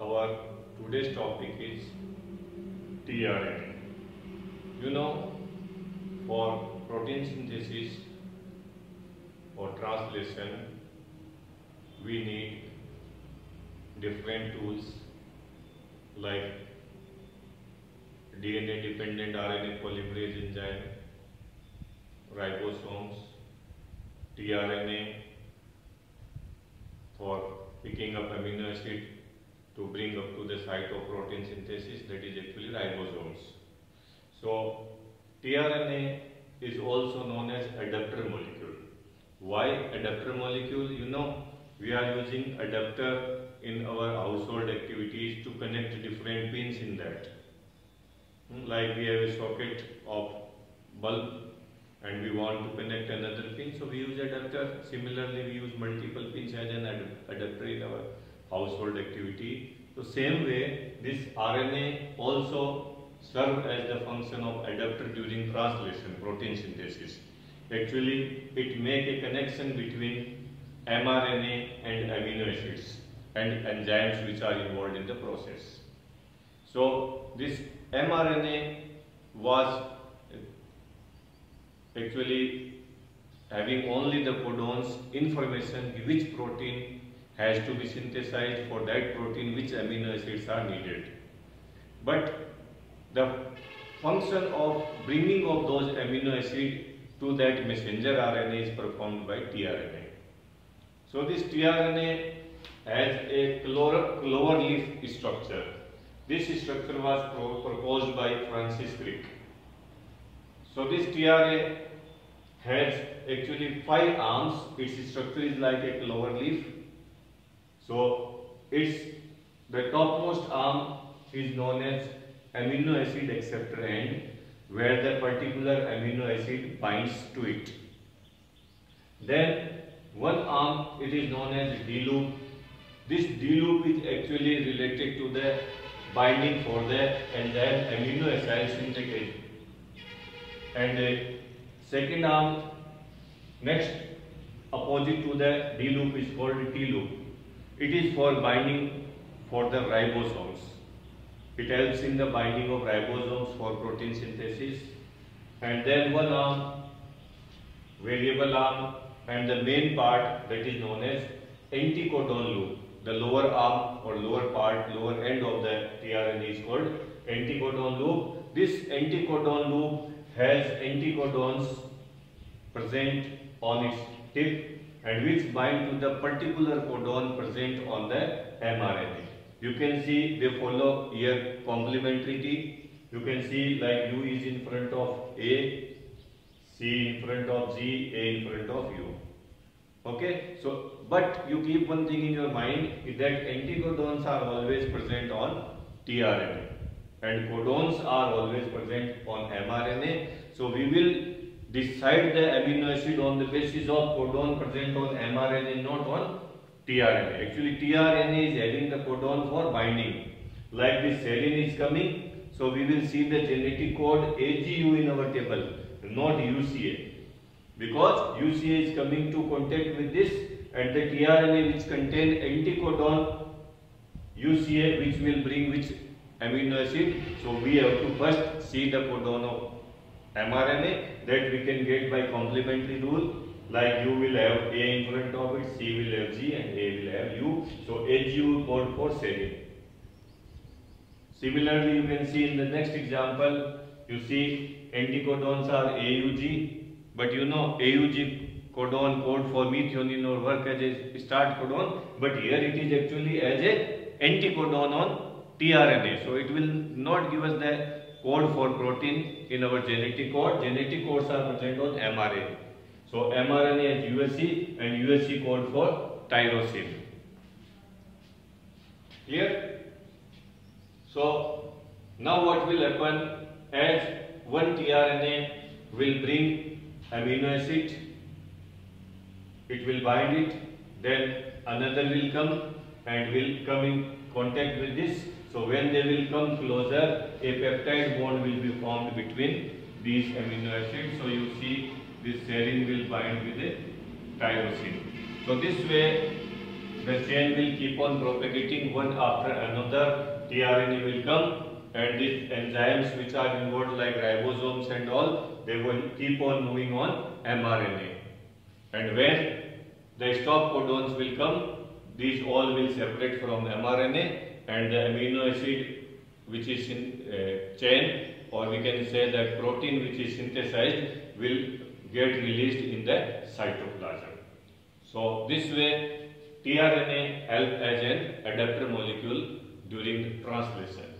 Our today's topic is tRNA. You know, for protein synthesis or translation, we need different tools like DNA dependent RNA polymerase enzyme, ribosomes, tRNA for picking up amino acid to bring up to the site of protein synthesis, that is actually ribosomes. So tRNA is also known as adapter molecule. Why adapter molecule? You know, we are using adapter in our household activities to connect different pins in that. Like we have a socket of bulb and we want to connect another pin, so we use adapter. Similarly, we use multiple pins as an adapter in our household activity. So same way, this RNA also serve as the function of adapter during translation, protein synthesis. Actually, it make a connection between mRNA and amino acids and enzymes which are involved in the process. So this mRNA was actually having only the codons information which protein has to be synthesized for that protein, which amino acids are needed. But the function of bringing of those amino acids to that messenger RNA is performed by tRNA. So this tRNA has a clover leaf structure. This structure was proposed by Francis Crick. So this tRNA has actually 5 arms. Its structure is like a clover leaf. So the topmost arm is known as amino acid acceptor end, where the particular amino acid binds to it. Then one arm, it is known as D loop. This D loop is actually related to the binding for the enzyme amino acid synthetase. And the second arm, next opposite to the D loop, is called T loop. It is for binding for the ribosomes. It helps in the binding of ribosomes for protein synthesis. And then one arm, variable arm, and the main part, that is known as anticodon loop. The lower arm or lower part, lower end of the tRNA is called anticodon loop. This anticodon loop has anticodons present on its tip and which bind to the particular codon present on the mRNA. You can see they follow here complementarity. You can see like U is in front of A, C in front of Z, A in front of U. Okay, so but you keep one thing in your mind, is that anticodons are always present on tRNA and codons are always present on mRNA. So we will decide the amino acid on the basis of codon present on mRNA, not on tRNA. Actually, tRNA is having the codon for binding. Like this serine is coming, so we will see the genetic code AGU in our table, not UCA. Because UCA is coming to contact with this, and the tRNA which contain anticodon UCA which will bring which amino acid. So we have to first see the codon of mRNA, that we can get by complementary rule. Like U will have A in front of it, C will have G, and A will have U. So AGU code for serine. Similarly, you can see in the next example, you see anticodons are AUG, but you know AUG codon code for methionine or work as a start codon, but here it is actually as a anticodon on tRNA. So it will not give us the code for protein in our genetic code. Genetic codes are present on mRNA. So mRNA has USC and USC code for tyrosine. Clear? So now what will happen, as one tRNA will bring amino acid, it will bind it, then another will come and will come in contact with this. So when they will come closer, a peptide bond will be formed between these amino acids. So you see this serine will bind with a tyrosine. So this way the chain will keep on propagating one after another. tRNA will come, and these enzymes which are involved like ribosomes and all, they will keep on moving on mRNA. And when the stop codons will come, these all will separate from mRNA, and the amino acid which is in chain, or we can say that protein which is synthesized, will get released in the cytoplasm. So this way tRNA helps as an adapter molecule during translation.